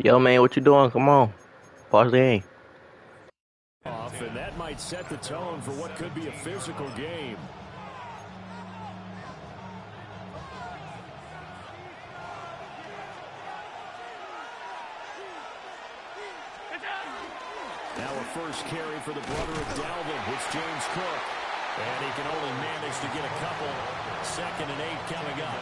Yo, man, what you doing? Come on. Pause the game. Off, and that might set the tone for what could be a physical game. Now a first carry for the brother of Dalvin. It's James Cook. And he can only manage to get a couple. 2nd and 8 coming up.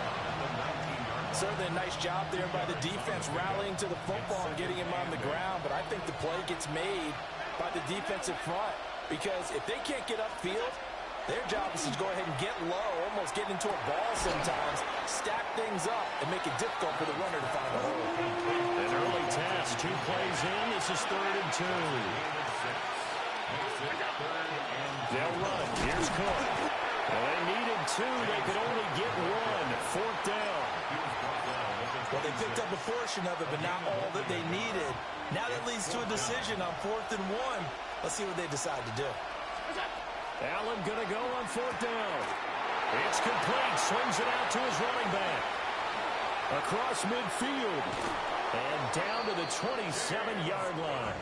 Certainly a nice job there by the defense rallying to the football and getting him on the ground. But I think the play gets made by the defensive front. Because if they can't get upfield, their job is to go ahead and get low, almost get into a ball sometimes, stack things up, and make it difficult for the runner to find a hole. An early task, 2 plays in. This is 3rd and 2. They'll run it. Here's Cook. Well, they needed 2. They could only get 1. 4th down. Well, they picked up a portion of it, but not all that they needed. Now that leads to a decision on 4th and 1. Let's see what they decide to do. Allen going to go on 4th down. It's complete. Swings it out to his running back. Across midfield. And down to the 27-yard line.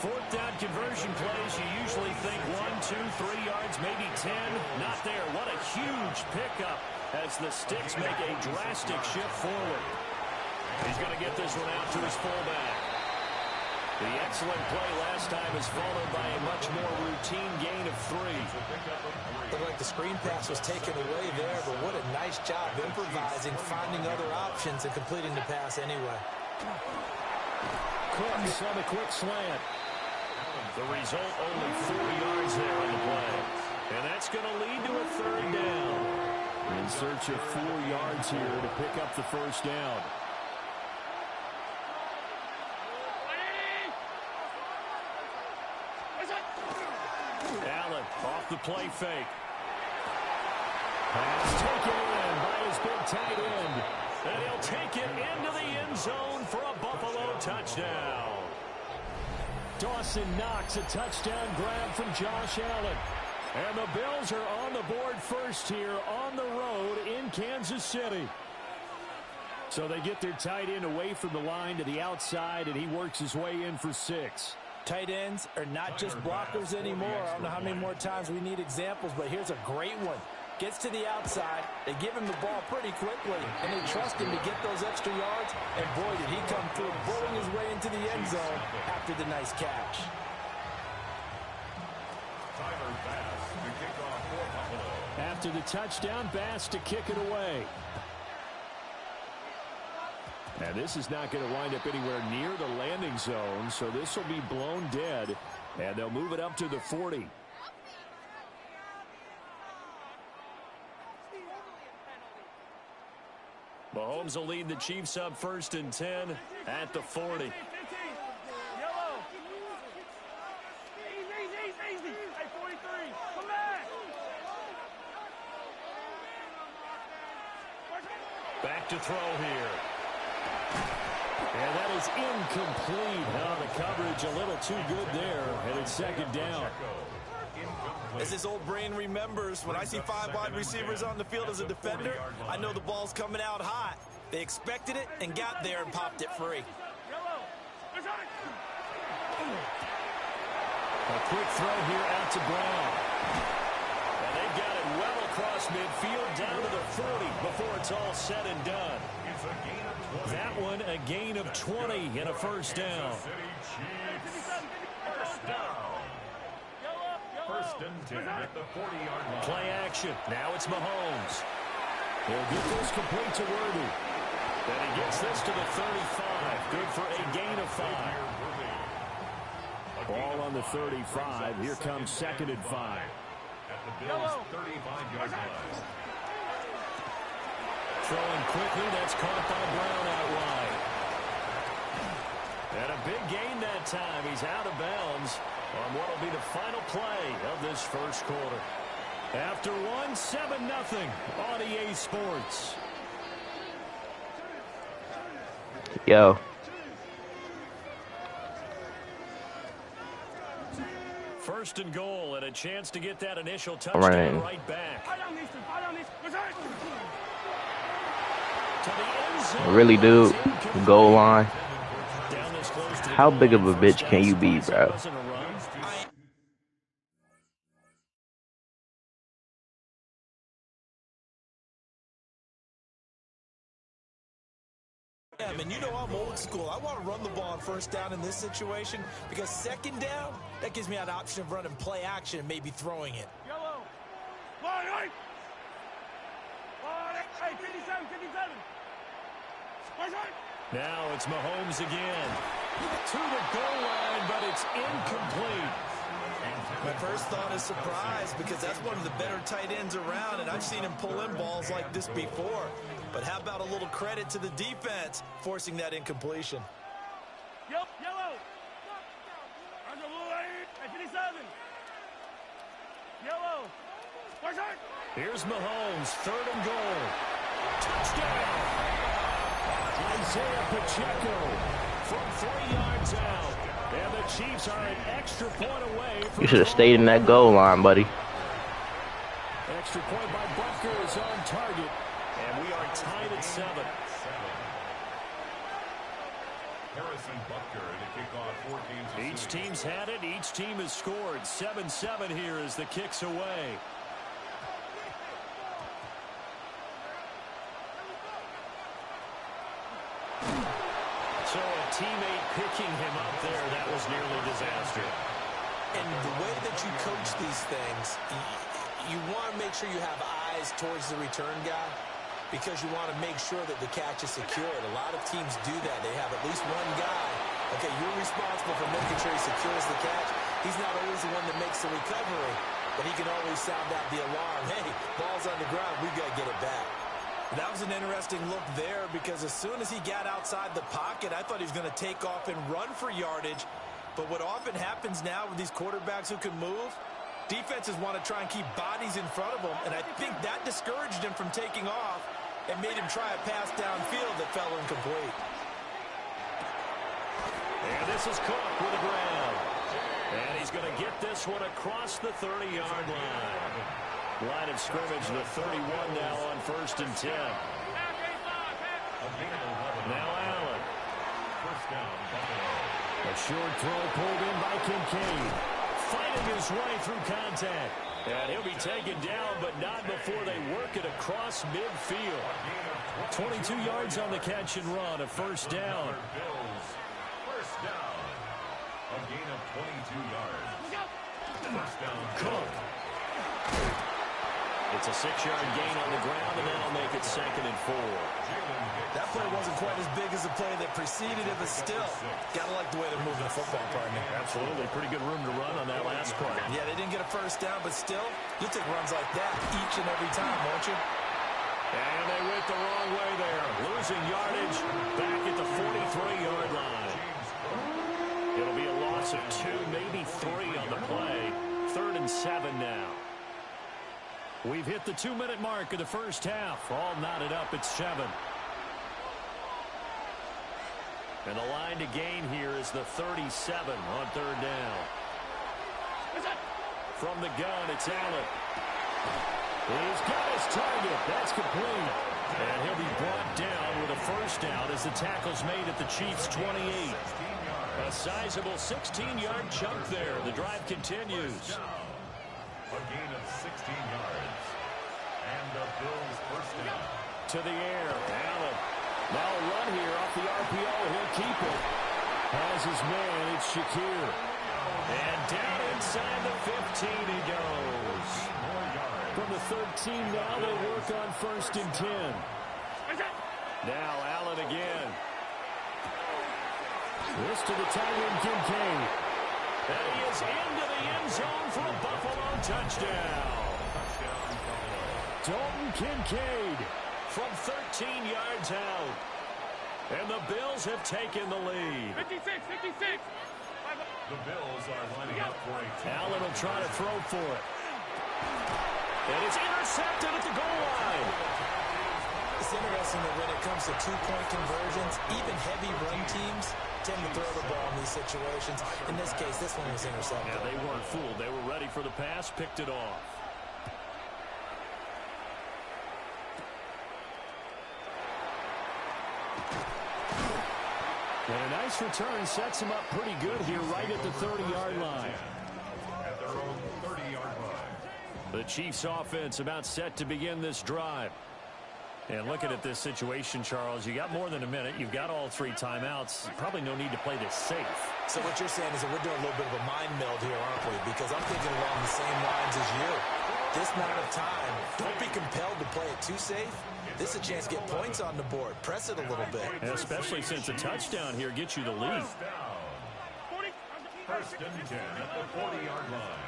4th down conversion plays, you usually think 1, 2, 3 yards, maybe 10. Not there. What a huge pickup as the Sticks make a drastic shift forward. He's going to get this one out to his fullback. The excellent play last time is followed by a much more routine gain of 3. Looked like the screen pass was taken away there, but what a nice job improvising, finding other options, and completing the pass anyway. Cooks on a quick slant. The result, only 4 yards there on the play. And that's going to lead to a 3rd down. In search of 4 yards here to pick up the 1st down. Allen off the play fake. Pass taken in by his big tight end. And he'll take it into the end zone for a Buffalo touchdown. Dawson Knox, a touchdown grab from Josh Allen. And the Bills are on the board first here on the road in Kansas City. So they get their tight end away from the line to the outside, and he works his way in for 6. Tight ends are not just blockers anymore. I don't know how many more times we need examples, but here's a great one. Gets to the outside, they give him the ball pretty quickly, and they trust him to get those extra yards, and boy, did he come through, bulling his way into the end zone after the nice catch. After the touchdown, Bass to kick it away. And this is not going to wind up anywhere near the landing zone, so this will be blown dead, and they'll move it up to the 40. Mahomes will lead the Chiefs up 1st and 10 at the 40. Back to throw here. And that is incomplete. Now the coverage a little too good there, and it's 2nd down. As his old brain remembers, when I see 5 wide receivers on the field as a defender, I know the ball's coming out hot. They expected it and got there and popped it free. A quick throw here out to Brown. And they've got it well across midfield down to the 40 before it's all said and done. That one a gain of 20 and a 1st down. 1st and 10 at the 40-yard line. Play action. Now it's Mahomes. He'll get this complete to Worthy. And he gets this to the 35. Good for a gain of 5. Ball on the 35. Here comes 2nd and 5. At the Bills' 35-yard line. Throwing quickly. That's caught by Brown out wide. And a big gain that time. He's out of bounds on what will be the final play of this 1st quarter. After 7-0 on EA Sports. Yo. First and goal, and a chance to get that initial touchdown right back. Really, dude. Goal line. Down the How goal big of line. a First bitch down, can you be, surprise it bro? wasn't a run. And you know I'm old school. I want to run the ball on first down in this situation because second down, that gives me an option of running play action and maybe throwing it. Yellow. Line. Hey, 57, 57. Now it's Mahomes again. To the goal line, but it's incomplete. My first thought is surprise because that's one of the better tight ends around, and I've seen him pull in balls like this before. But how about a little credit to the defense forcing that incompletion? Yep, yellow. On the blue line. Hey, 57. Yellow. Here's Mahomes, third and goal. Touchdown! Isaiah Pacheco from 3 yards out. And the Chiefs are an extra point away from You should have stayed in that goal line, buddy. extra point by Butker is on target. And we are tied at 7. Harrison Butker to kick off 4 games. Each team's had it. Each team has scored. 7-7 here as the kick's away. So a teammate picking him up there, that was nearly disaster. And the way that you coach these things, you want to make sure you have eyes towards the return guy because you want to make sure that the catch is secured. A lot of teams do that. They have at least one guy. Okay, you're responsible for making sure he secures the catch. He's not always the one that makes the recovery, but he can always sound out the alarm. Hey, ball's on the ground. We've got to get it back. That was an interesting look there because as soon as he got outside the pocket, I thought he was going to take off and run for yardage. But what often happens now with these quarterbacks who can move, defenses want to try and keep bodies in front of them, and I think that discouraged him from taking off and made him try a pass downfield that fell incomplete. And this is Cook with the ground. And he's going to get this one across the 30-yard line. Line of scrimmage, the 31 now on 1st and 10. Now Allen. First down, Buffalo. A short throw pulled in by Kincaid. Fighting his way through contact. And he'll be taken down, but not before they work it across midfield. 22 yards on the catch and run, a first down. Bills. First down. A gain of 22 yards. First down, Cook. It's a 6-yard gain on the ground, and that'll make it 2nd and 4. That play wasn't quite as big as the play that preceded it, but still, got to like the way they're moving the football, partner. Absolutely. Pretty good room to run on that last play. Yeah, they didn't get a first down, but still, you'll take runs like that each and every time, won't you? And they went the wrong way there. Losing yardage back at the 43-yard line. It'll be a loss of 2, maybe 3 on the play. 3rd and 7 now. We've hit the 2-minute mark of the first half. All knotted up at 7. And the line to gain here is the 37 on 3rd down. From the gun, it's Allen. He's got his target. That's complete. And he'll be brought down with a first down as the tackle's made at the Chiefs' 28. A sizable 16-yard chunk there. The drive continues. a gain of 16 yards. And the Bills first down. To the air. Allen. Now a run here off the RPO. He'll keep it. Has his man. It's Shakir. And down inside the 15 he goes. From the 13 now they work on 1st and 10. Now Allen again. This to the tight end Kincaid. And he is into the end zone for a Buffalo touchdown. Dalton Kincaid from 13 yards out. And the Bills have taken the lead. 56, 56. The Bills are lining up for a Allen will try to throw for it. And it's intercepted at the goal line. It's interesting that when it comes to two-point conversions, even heavy run teams tend to throw the ball in these situations. In this case, this one was intercepted. Yeah, they weren't fooled. They were ready for the pass, picked it off. And a nice return sets him up pretty good here right at the 30-yard line. At their own 30-yard line. The Chiefs offense about set to begin this drive. And looking at this situation, Charles, you got more than a minute. You've got all 3 timeouts. Probably no need to play this safe. So what you're saying is that we're doing a little bit of a mind meld here, aren't we? Because I'm thinking along the same lines as you. This amount of time, don't be compelled to play it too safe. This is a chance to get points on the board. Press it a little bit. And especially since a touchdown here gets you the lead. First and 10 at the 40-yard line.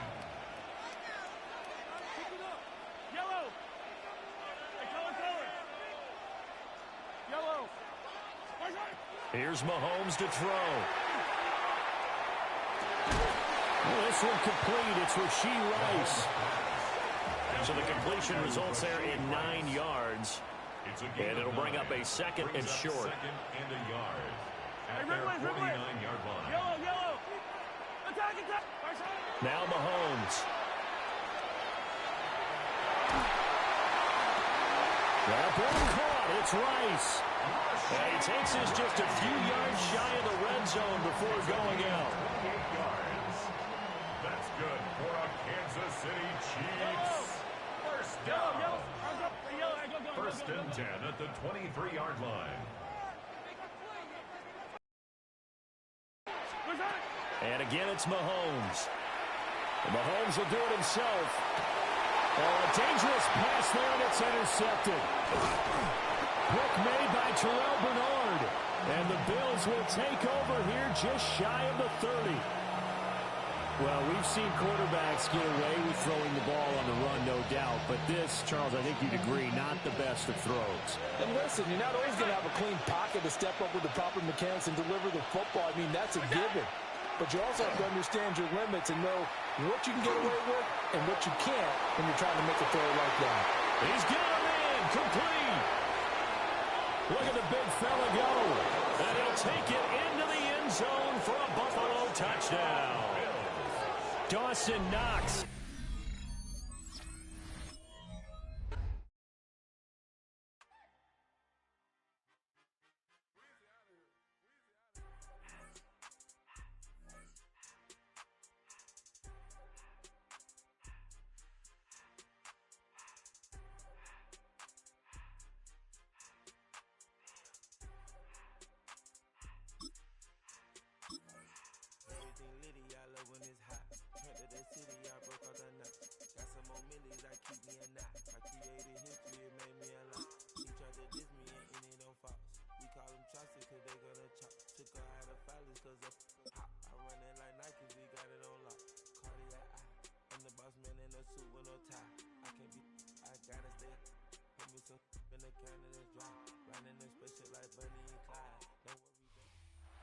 Yellow. Hey, color. Yellow. Here's Mahomes to throw. Well, this one complete. It's Rashee Rice. So the completion results there in 9 yards. And it'll bring up a second and short. Second and a yard. At their 49-yard line. Yellow. Attack. Now Mahomes. That ball caught. It's Rice. And he takes this just a few yards shy of the red zone before going out. 28 yards. That's good for a Kansas City Chiefs. First down. First and 10 at the 23-yard line. And again, it's Mahomes. And Mahomes will do it himself. Oh, a dangerous pass there, and it's intercepted. Pick made by Terrell Bernard. And the Bills will take over here just shy of the 30. Well, we've seen quarterbacks get away with throwing the ball on the run, no doubt. But this, Charles, I think you'd agree, not the best of throws. And listen, you're not always going to have a clean pocket to step up with the proper mechanics and deliver the football. I mean, that's a given. But you also have to understand your limits and know what you can get away with and what you can't when you're trying to make a throw like that. He's got him in. Complete. Look at the big fella go. And he'll take it into the end zone for a Buffalo touchdown. Dawson Knox.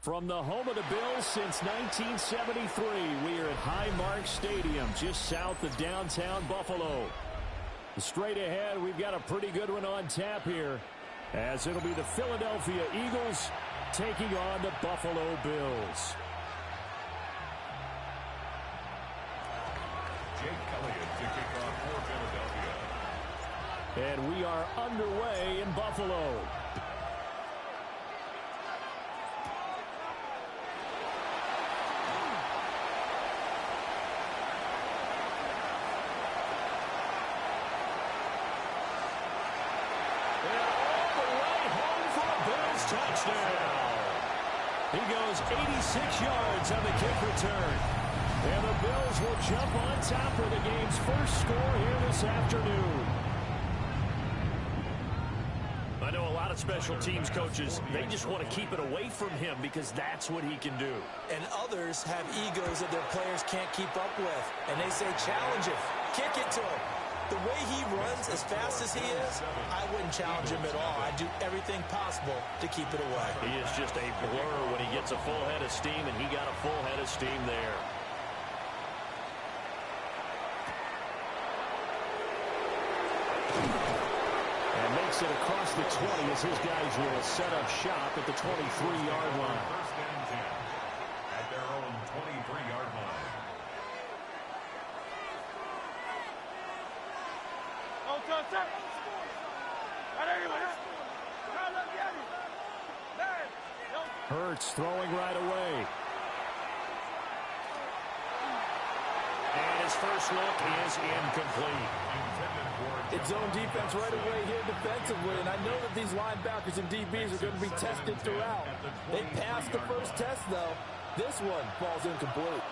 From the home of the Bills since 1973, we are at Highmark Stadium, just south of downtown Buffalo. Straight ahead, we've got a pretty good one on tap here, as it'll be the Philadelphia Eagles taking on the Buffalo Bills. Jake Elliott to kick off for Philadelphia. And we are underway in Buffalo. Touchdown. He goes 86 yards on the kick return. And the Bills will jump on top for the game's first score here this afternoon. I know a lot of special teams coaches, they just want to keep it away from him because that's what he can do. And others have egos that their players can't keep up with. And they say, challenge him. Kick it to him. The way he runs as fast as he is, I wouldn't challenge him at all. I'd do everything possible to keep it away. He is just a blur when he gets a full head of steam, and he got a full head of steam there. And makes it across the 20 as his guys will set up shop at the 23-yard line. First and 10 at their own 23-yard line. Hurts throwing right away. And his first look is incomplete. It's zone defense right away here defensively, and I know that these linebackers and DBs are going to be tested throughout. They passed the first test, though. This one falls incomplete.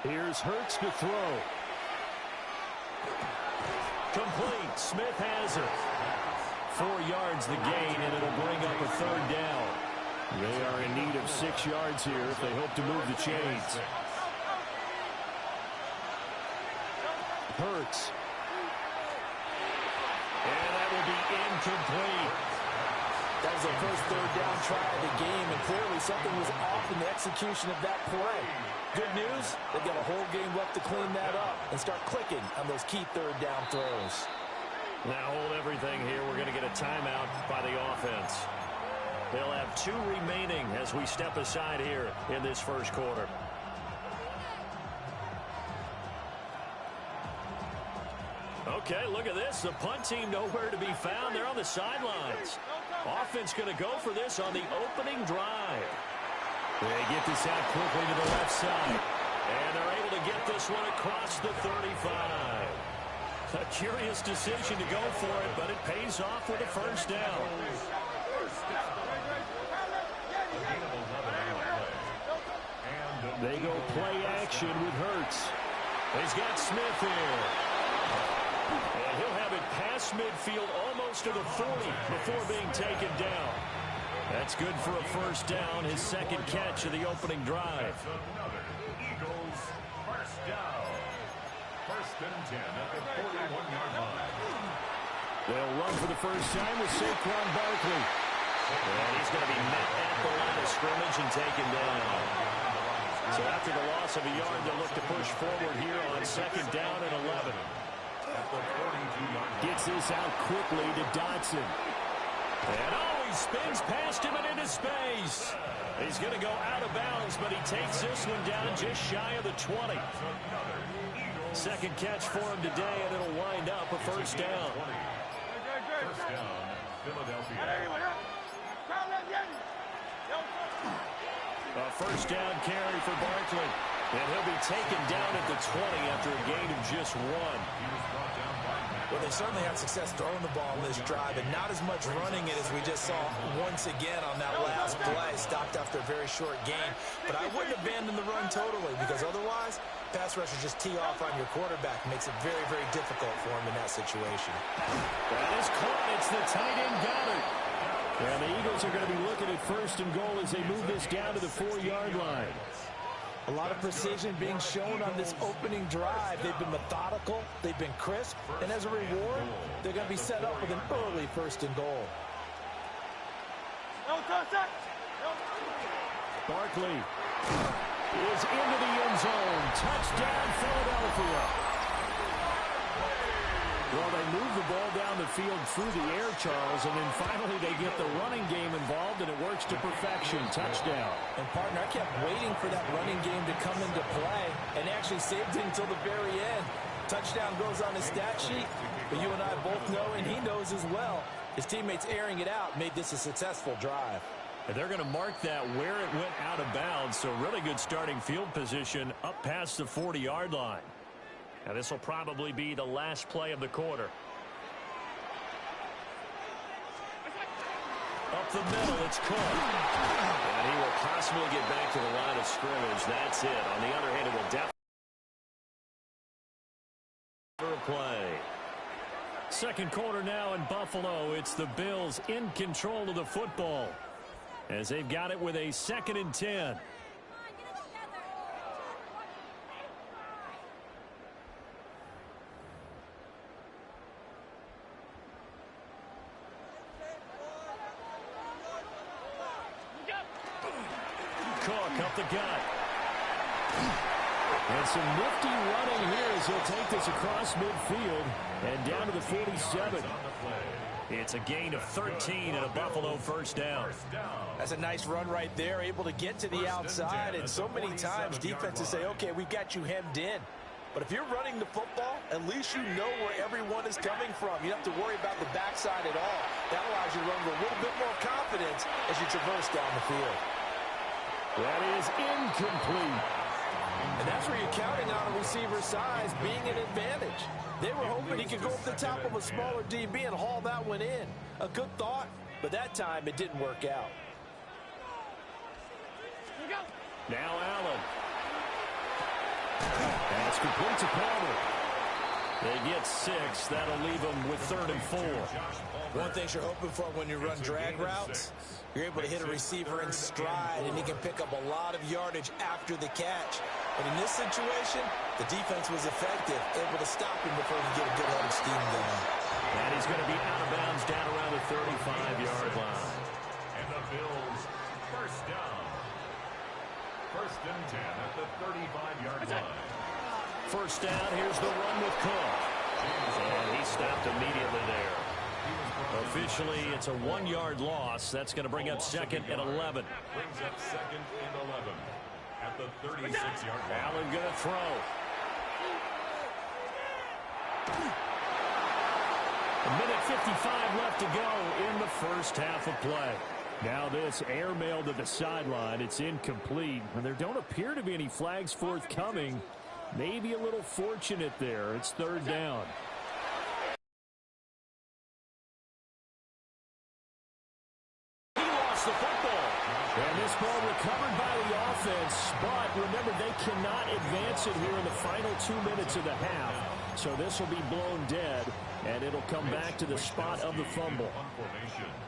Here's Hurts to throw. Complete. Smith has it. 4 yards the gain, and it'll bring up a third down. They are in need of 6 yards here if they hope to move the chains. Hurts. And that will be incomplete. That was the first third down try of the game, and clearly something was off in the execution of that play. Good news, they've got a whole game left to clean that up and start clicking on those key third down throws. Now hold everything here. We're going to get a timeout by the offense. They'll have 2 remaining as we step aside here in this first quarter. Okay, look at this. The punt team nowhere to be found. They're on the sidelines. Offense going to go for this on the opening drive. They get this out quickly to the left side. And they're able to get this one across the 35. A curious decision to go for it, but it pays off with a first down. They go play action with Hurts. He's got Smith here. And he'll have it past midfield almost to the 40 before being taken down. That's good for a first down, his second catch of the opening drive. Another Eagles first down. First and 10 at the 41-yard line. They'll run for the first time with Saquon Barkley. And he's going to be met at the line of scrimmage and taken down. So after the loss of a yard, they'll look to push forward here on second down and 11. Gets this out quickly to Dotson. And he spins past him and into space. He's going to go out of bounds, but he takes this one down just shy of the 20. Second catch for him today, and it'll wind up a first down. First down, Philadelphia. A first down carry for Barkley. And he'll be taken down at the 20 after a gain of just 1. Well, they certainly had success throwing the ball in this drive, and not as much running it as we just saw once again on that last play. Stopped after a very short gain. But I wouldn't abandon the run totally, because otherwise, pass rushers just tee off on your quarterback. Makes it very, very difficult for him in that situation. That is caught. It's the tight end Goddard. And the Eagles are going to be looking at first and goal as they move this down to the 4-yard line. A lot of precision being shown on this opening drive. They've been methodical. They've been crisp. And as a reward, they're going to be set up with an early first and goal. Barkley is into the end zone. Touchdown, Philadelphia. Well, they move the ball down the field through the air, Charles, and then finally they get the running game involved, and it works to perfection. Touchdown. And, partner, I kept waiting for that running game to come into play and actually saved it until the very end. Touchdown goes on his stat sheet, but you and I both know, and he knows as well, his teammates airing it out made this a successful drive. And they're going to mark that where it went out of bounds, so really good starting field position up past the 40-yard line. Now, this will probably be the last play of the quarter. Up the middle, it's Cook. And he will possibly get back to the line of scrimmage. That's it. On the other hand, it will definitely play. Second quarter now in Buffalo. It's the Bills in control of the football as they've got it with a 2nd and 10. Cook up the gut. And some nifty running here as he'll take this across midfield and down to the 47. It's a gain of 13 and a Buffalo first down. That's a nice run right there, able to get to the outside, and so many times defenses say, okay, we've got you hemmed in. But if you're running the football, at least you know where everyone is coming from. You don't have to worry about the backside at all. That allows you to run with a little bit more confidence as you traverse down the field. That is incomplete. And that's where you're counting on a receiver's size being an advantage. They were hoping he could go up the top of a smaller DB and haul that one in. A good thought, but that time it didn't work out. Now Allen. And it's complete to Palmer. They get 6. That'll leave them with 3rd and 4. One thing you're hoping for when you run drag routes, you're able to hit a receiver in stride, and he can pick up a lot of yardage after the catch. But in this situation, the defense was effective, able to stop him before he could get a good head of steam going. And he's going to be out of bounds down around the 35-yard line. And the Bills, first down. 1st and 10 at the 35-yard line. First down, here's the run with Cook. And he stopped immediately there. Officially, it's a 1-yard loss. That's going to bring up 2nd and 11. Brings up 2nd and 11 at the 36-yard line. Allen going to throw. A minute 55 left to go in the first half of play. Now this airmail to the sideline. It's incomplete. And there don't appear to be any flags forthcoming. Maybe a little fortunate there. It's 3rd down. He lost the football. And this ball recovered by the offense. But remember, they cannot advance it here in the final 2 minutes of the half. So this will be blown dead. And it'll come back to the spot of the fumble.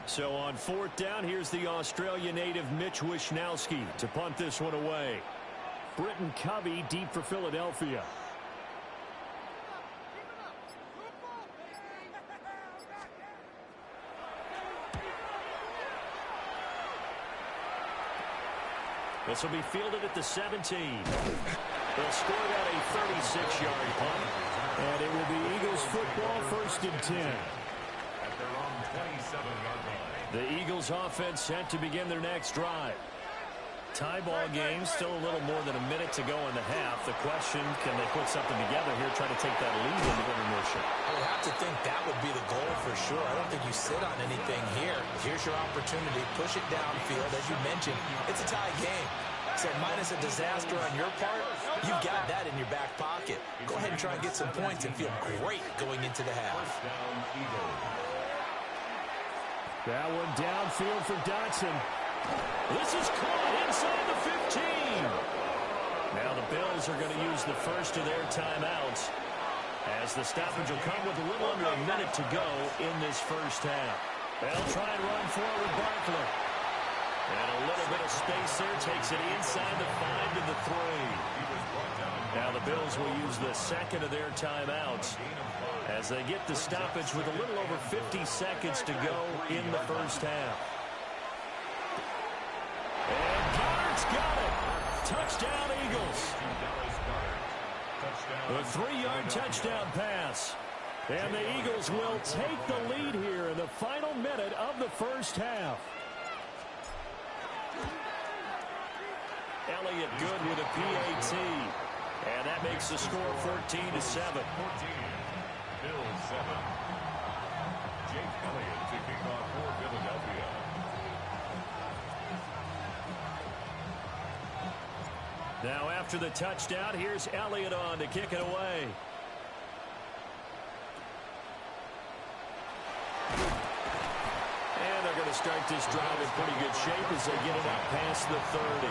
So on 4th down, here's the Australia native Mitch Wishnowski to punt this one away. Britton Covey deep for Philadelphia. This will be fielded at the 17. They'll score that a 36-yard punt. And it will be Eagles football, 1st and 10. At their own 27-yard line. The Eagles offense set to begin their next drive. Tie ball game, still a little more than a minute to go in the half. The question, can they put something together here, try to take that lead into intermission? I would have to think that would be the goal for sure. I don't think you sit on anything here. Here's your opportunity. Push it downfield. As you mentioned, it's a tie game. So minus a disaster on your part, you've got that in your back pocket. Go ahead and try and get some points and feel great going into the half. First down, Eagles. That one downfield for Dotson. This is caught inside the 15. Now the Bills are going to use the first of their timeouts as the stoppage will come with a little under a minute to go in this first half. They'll try and run forward Barkley. And a little bit of space there takes it inside the 5 to the 3. Now the Bills will use the second of their timeouts as they get the stoppage with a little over 50 seconds to go in the first half. And Goddard's got it. Touchdown, Eagles. A 3-yard touchdown pass. And the Eagles will take the lead here in the final minute of the first half. Elliott good with a PAT. And that makes the score 14-7. 14. Bills 7. Jake Elliott to kick off for Philadelphia. Now after the touchdown, here's Elliott on to kick it away. And they're going to start this drive in pretty good shape as they get it out past the 30.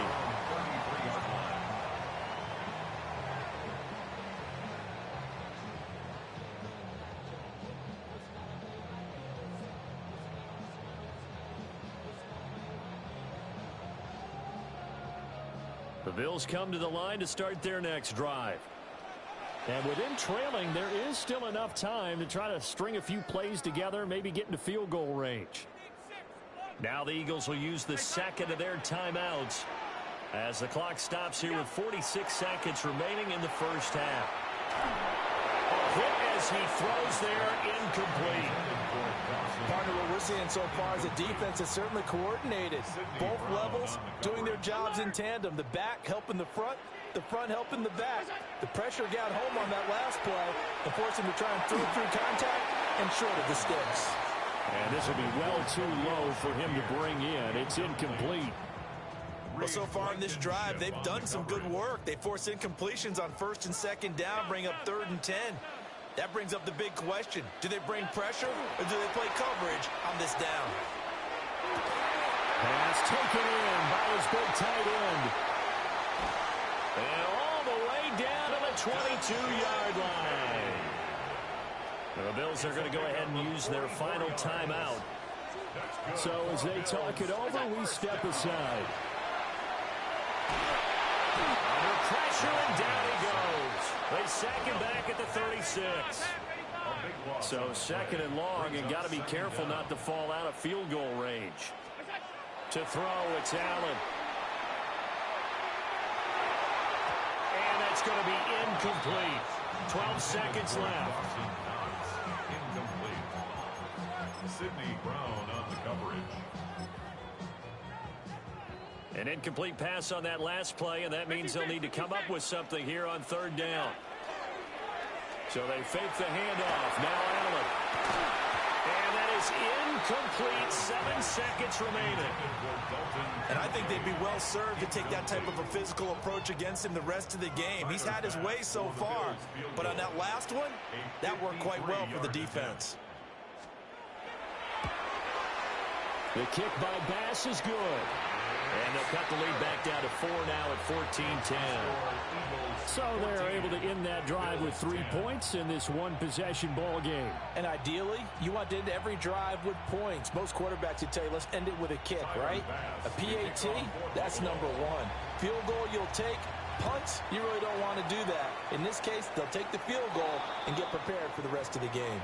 The Bills come to the line to start their next drive. And within trailing, there is still enough time to try to string a few plays together, maybe get into field goal range. Now the Eagles will use the second of their timeouts as the clock stops here with 46 seconds remaining in the first half. A hit as he throws there, incomplete. Partner, what we're seeing so far is the defense is certainly coordinated. Both levels doing their jobs in tandem. The back helping the front, the front helping the back. The pressure got home on that last play and forced him to try and throw through contact and short of the sticks. And this will be well too low for him to bring in. It's incomplete. Well, so far in this drive, they've done some good work. They force incompletions on 1st and 2nd down, bring up 3rd and 10. That brings up the big question. Do they bring pressure or do they play coverage on this down? Pass taken in by his big tight end. And all the way down to the 22-yard line. The Bills are going to go ahead and use their final timeout. So as they talk it over, we step aside. Under pressure, and down he goes. They sack him back at the 36. So 2nd and long, and got to be careful not to fall out of field goal range. To throw, it's Allen. And that's going to be incomplete. 12 seconds left. Incomplete. Sidney Brown on the coverage. An incomplete pass on that last play, and that means they'll need to come up with something here on 3rd down. So they fake the handoff. Now Allen. And that is incomplete. 7 seconds remaining. And I think they'd be well served to take that type of a physical approach against him the rest of the game. He's had his way so far. But on that last one, that worked quite well for the defense. The kick by Bass is good. And they'll cut the lead back down to 4 now at 14-10. So they're able to end that drive with 3 points in this one-possession ball game. And ideally, you want to end every drive with points. Most quarterbacks would tell you, let's end it with a kick, right? A PAT, that's #1. Field goal you'll take. Punts, you really don't want to do that. In this case, they'll take the field goal and get prepared for the rest of the game.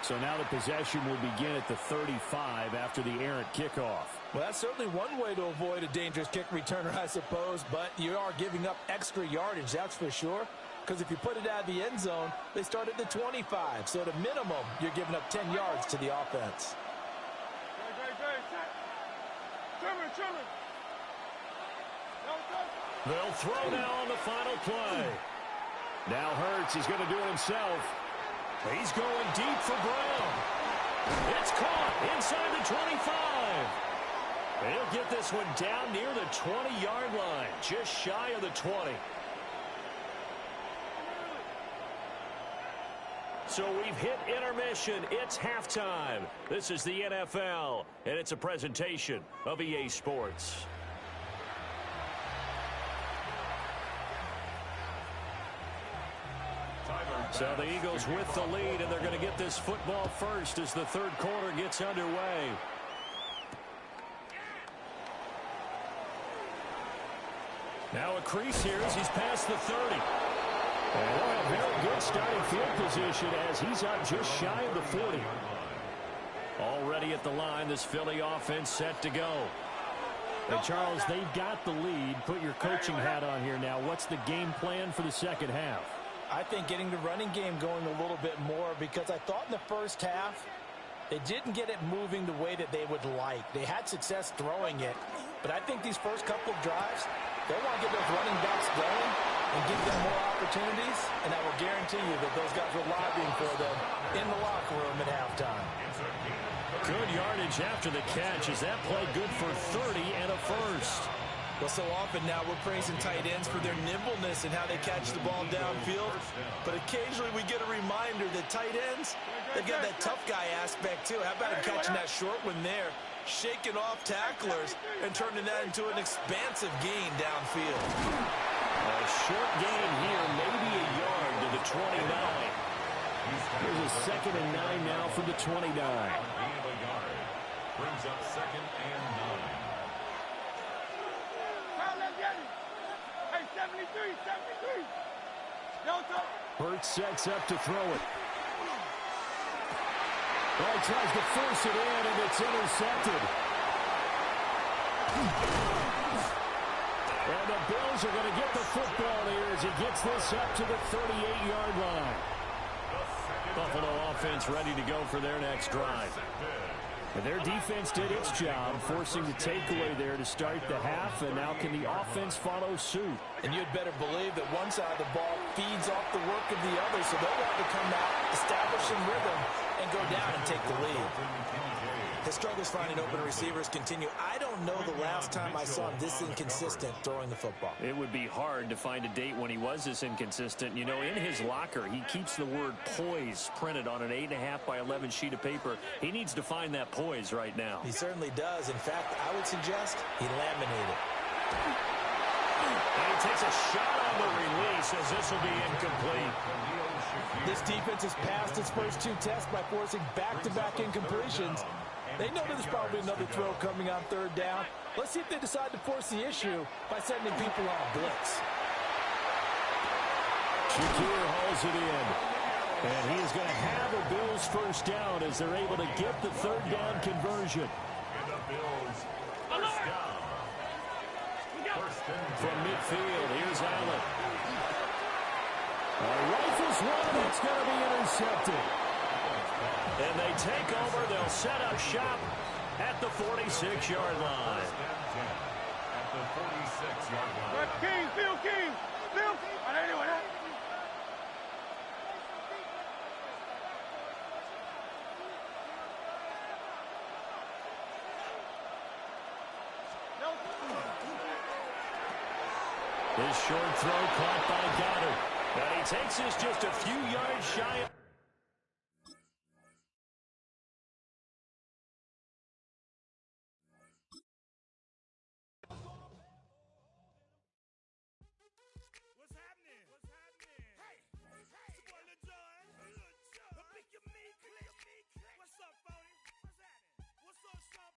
So now the possession will begin at the 35 after the errant kickoff. Well, that's certainly one way to avoid a dangerous kick returner, I suppose, but you are giving up extra yardage, that's for sure. Because if you put it out of the end zone, they start at the 25. So at a minimum, you're giving up 10 yards to the offense. They'll throw now on the final play. Now Hurts is going to do it himself. He's going deep for Brown. It's caught inside the 25. He'll get this one down near the 20-yard line, just shy of the 20. So we've hit intermission. It's halftime. This is the NFL, and it's a presentation of EA Sports. So the Eagles with the lead, and they're going to get this football first as the 3rd quarter gets underway. Now a crease here as he's past the 30. And what a very good starting field position as he's up just shy of the 40. Already at the line, this Philly offense set to go. And Charles, they've got the lead. Put your coaching hat on here now. What's the game plan for the second half? I think getting the running game going a little bit more, because I thought in the first half they didn't get it moving the way that they would like. They had success throwing it, but I think these first couple of drives, they want to get those running backs going and give them more opportunities, and I will guarantee you that those guys were lobbying for them in the locker room at halftime. Good yardage after the catch. Is that play good for 30 and a first? Well, so often now we're praising tight ends for their nimbleness and how they catch the ball downfield. But occasionally we get a reminder that tight ends, they've got that tough guy aspect too. How about him catching that short one there, shaking off tacklers, and turning that into an expansive gain downfield? A short gain here, maybe a yard to the 29. Here's a 2nd and 9 now from the 29. Brings up 2nd and 9. Hurts sets up to throw it. Well, he tries to force it in, and it's intercepted. And the Bills are going to get the football here as he gets this up to the 38-yard line. Buffalo offense ready to go for their next drive. And their defense did its job, forcing the takeaway there to start the half, and now can the offense follow suit? And you'd better believe that one side of the ball feeds off the work of the other, so they'll have to come out, establish some rhythm, and go down and take the lead. His struggles finding open receivers continue. I don't know the last time I saw him this inconsistent throwing the football. It would be hard to find a date when he was this inconsistent. You know, in his locker, he keeps the word poise printed on an 8.5 by 11 sheet of paper. He needs to find that poise right now. He certainly does. In fact, I would suggest he laminated. And he takes a shot on the release as this will be incomplete. This defense has passed its first two tests by forcing back-to-back incompletions. They know there's probably another throw coming on third down. Let's see if they decide to force the issue by sending people on a blitz. Shakir hauls it in. And he is going to have a Bills first down as they're able to get the third down conversion. And the Bills first down. From midfield, here's Allen. Rifles one, it's going to be intercepted. And they take over. They'll set up shop at the 46-yard line. At the 46-yard line. King, Phil, King. Phil. Anyway, This short throw caught by Goddard. And he takes this just a few yards shy of